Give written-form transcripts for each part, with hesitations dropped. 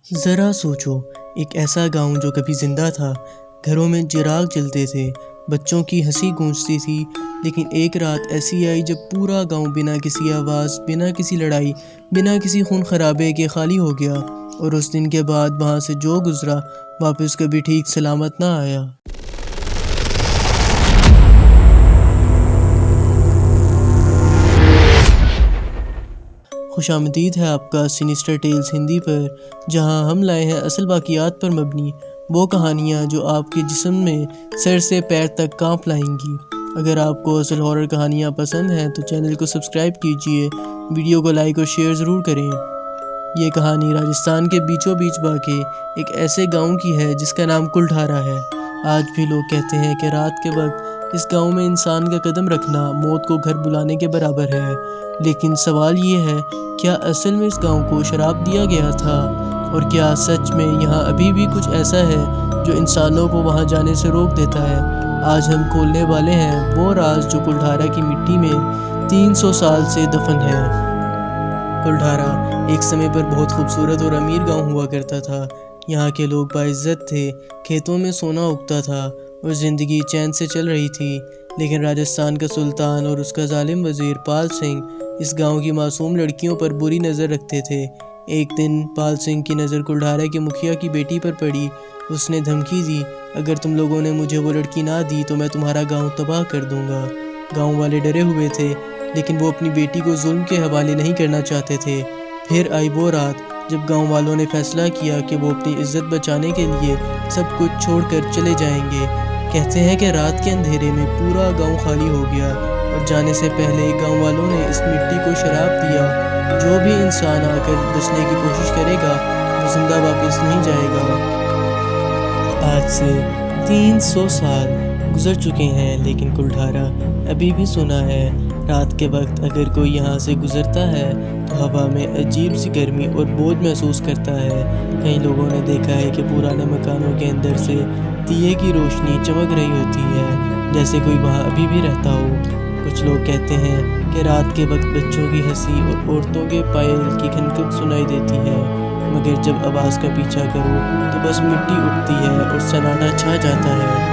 ذرا سوچو، ایک ایسا گاؤں جو کبھی زندہ تھا، گھروں میں چراغ جلتے تھے، بچوں کی ہنسی گونجتی تھی، لیکن ایک رات ایسی آئی جب پورا گاؤں بنا کسی آواز، بنا کسی لڑائی، بنا کسی خون خرابے کے خالی ہو گیا، اور اس دن کے بعد وہاں سے جو گزرا واپس کبھی ٹھیک سلامت نہ آیا۔ خوش آمدید ہے آپ کا سینسٹر ٹیلز ہندی پر، جہاں ہم لائے ہیں اصل واقعات پر مبنی وہ کہانیاں جو آپ کے جسم میں سر سے پیر تک کانپ لائیں گی۔ اگر آپ کو اصل ہارر کہانیاں پسند ہیں تو چینل کو سبسکرائب کیجئے، ویڈیو کو لائک اور شیئر ضرور کریں۔ یہ کہانی راجستھان کے بیچوں بیچ واقع ایک ایسے گاؤں کی ہے جس کا نام کلڈھارا ہے۔ آج بھی لوگ کہتے ہیں کہ رات کے وقت اس گاؤں میں انسان کا قدم رکھنا موت کو گھر بلانے کے برابر ہے۔ لیکن سوال یہ ہے، کیا اصل میں اس گاؤں کو شراپ دیا گیا تھا؟ اور کیا سچ میں یہاں ابھی بھی کچھ ایسا ہے جو انسانوں کو وہاں جانے سے روک دیتا ہے؟ آج ہم کھولنے والے ہیں وہ راز جو کلڈھارا کی مٹی میں 300 سال سے دفن ہے۔ کلڈھارا ایک سمے پر بہت خوبصورت اور امیر گاؤں ہوا کرتا تھا۔ یہاں کے لوگ باعزت تھے، کھیتوں میں سونا اگتا تھا اور زندگی چین سے چل رہی تھی۔ لیکن راجستھان کا سلطان اور اس کا ظالم وزیر پال سنگھ اس گاؤں کی معصوم لڑکیوں پر بری نظر رکھتے تھے۔ ایک دن پال سنگھ کی نظر کلڈھارا کے مکھیا کی بیٹی پر پڑی۔ اس نے دھمکی دی، اگر تم لوگوں نے مجھے وہ لڑکی نہ دی تو میں تمہارا گاؤں تباہ کر دوں گا۔ گاؤں والے ڈرے ہوئے تھے، لیکن وہ اپنی بیٹی کو ظلم کے حوالے نہیں کرنا چاہتے تھے۔ پھر آئی وہ رات جب گاؤں والوں نے فیصلہ کیا کہ وہ اپنی عزت بچانے کے لیے سب کچھ چھوڑ کر چلے جائیں گے۔ کہتے ہیں کہ رات کے اندھیرے میں پورا گاؤں خالی ہو گیا اور جانے سے پہلے گاؤں والوں نے اس مٹی کو شراپ دیا، جو بھی انسان آ کر بچنے کی کوشش کرے گا وہ زندہ واپس نہیں جائے گا۔ آج سے 300 سال گزر چکے ہیں، لیکن کلڈھارا ابھی بھی سونا ہے۔ رات کے وقت اگر کوئی یہاں سے گزرتا ہے تو ہوا میں عجیب سی گرمی اور بوجھ محسوس کرتا ہے۔ کئی لوگوں نے دیکھا ہے کہ پرانے مکانوں کے اندر سے دیے کی روشنی چمک رہی ہوتی ہے، جیسے کوئی وہاں ابھی بھی رہتا ہو۔ کچھ لوگ کہتے ہیں کہ رات کے وقت بچوں کی ہنسی اور عورتوں کے پائل کی کھنکن سنائی دیتی ہے، مگر جب آواز کا پیچھا کرو تو بس مٹی اٹھتی ہے اور سناٹا چھا جاتا ہے۔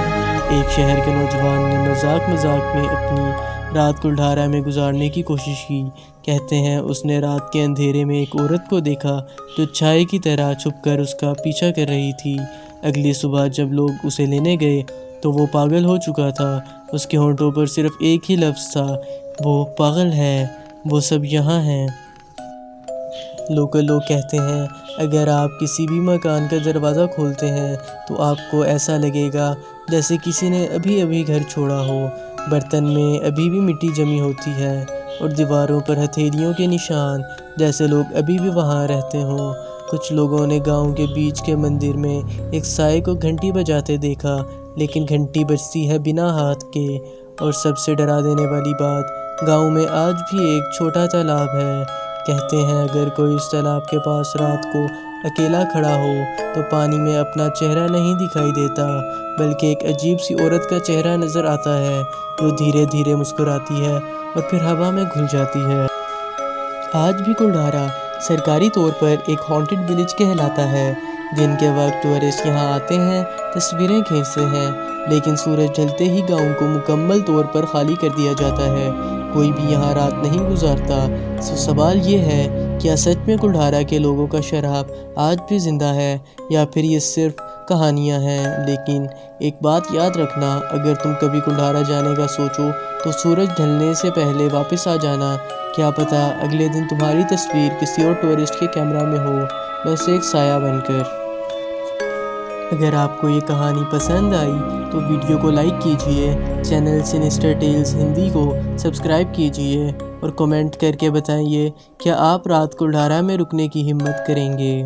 ایک شہر کے نوجوان نے مذاق میں اپنی رات کلڈھارا میں گزارنے کی کوشش کی۔ کہتے ہیں اس نے رات کے اندھیرے میں ایک عورت کو دیکھا جو چھائے کی طرح چھپ کر اس کا پیچھا کر رہی تھی۔ اگلی صبح جب لوگ اسے لینے گئے تو وہ پاگل ہو چکا تھا۔ اس کے ہونٹوں پر صرف ایک ہی لفظ تھا، وہ پاگل ہے، وہ سب یہاں ہیں۔ لوکل لوگ کہتے ہیں اگر آپ کسی بھی مکان کا دروازہ کھولتے ہیں تو آپ کو ایسا لگے گا جیسے کسی نے ابھی گھر چھوڑا ہو۔ برتن میں ابھی بھی مٹی جمی ہوتی ہے اور دیواروں پر ہتھیلیوں کے نشان، جیسے لوگ ابھی بھی وہاں رہتے ہوں۔ کچھ لوگوں نے گاؤں کے بیچ کے مندر میں ایک سائے کو گھنٹی بجاتے دیکھا، لیکن گھنٹی بجتی ہے بنا ہاتھ کے۔ اور سب سے ڈرا دینے والی بات، گاؤں میں آج بھی ایک چھوٹا تالاب ہے۔ کہتے ہیں اگر کوئی اس تالاب کے پاس رات کو اکیلا کھڑا ہو تو پانی میں اپنا چہرہ نہیں دکھائی دیتا، بلکہ ایک عجیب سی عورت کا چہرہ نظر آتا ہے جو دھیرے دھیرے مسکراتی ہے اور پھر ہوا میں گھل جاتی ہے۔ آج بھی کلڈھارا سرکاری طور پر ایک ہانٹڈ ولیج کہلاتا ہے۔ دن کے وقت ٹورسٹ یہاں آتے ہیں، تصویریں کھینچتے ہیں، لیکن سورج ڈھلتے ہی گاؤں کو مکمل طور پر خالی کر دیا جاتا ہے۔ کوئی بھی یہاں رات نہیں گزارتا۔ سوال یہ ہے، کیا سچ میں کلڈھارا کے لوگوں کا شراپ آج بھی زندہ ہے یا پھر یہ صرف کہانیاں ہیں؟ لیکن ایک بات یاد رکھنا، اگر تم کبھی کلڈھارا جانے کا سوچو تو سورج ڈھلنے سے پہلے واپس آ جانا۔ کیا پتہ اگلے دن تمہاری تصویر کسی اور ٹورسٹ کے کیمرہ میں ہو، بس ایک سایہ بن کر۔ اگر آپ کو یہ کہانی پسند آئی تو ویڈیو کو لائک کیجئے، چینل سینسٹر ٹیلز ہندی کو سبسکرائب کیجئے اور کمنٹ کر کے بتائیے کیا آپ رات کلڈھارا میں رکنے کی ہمت کریں گے۔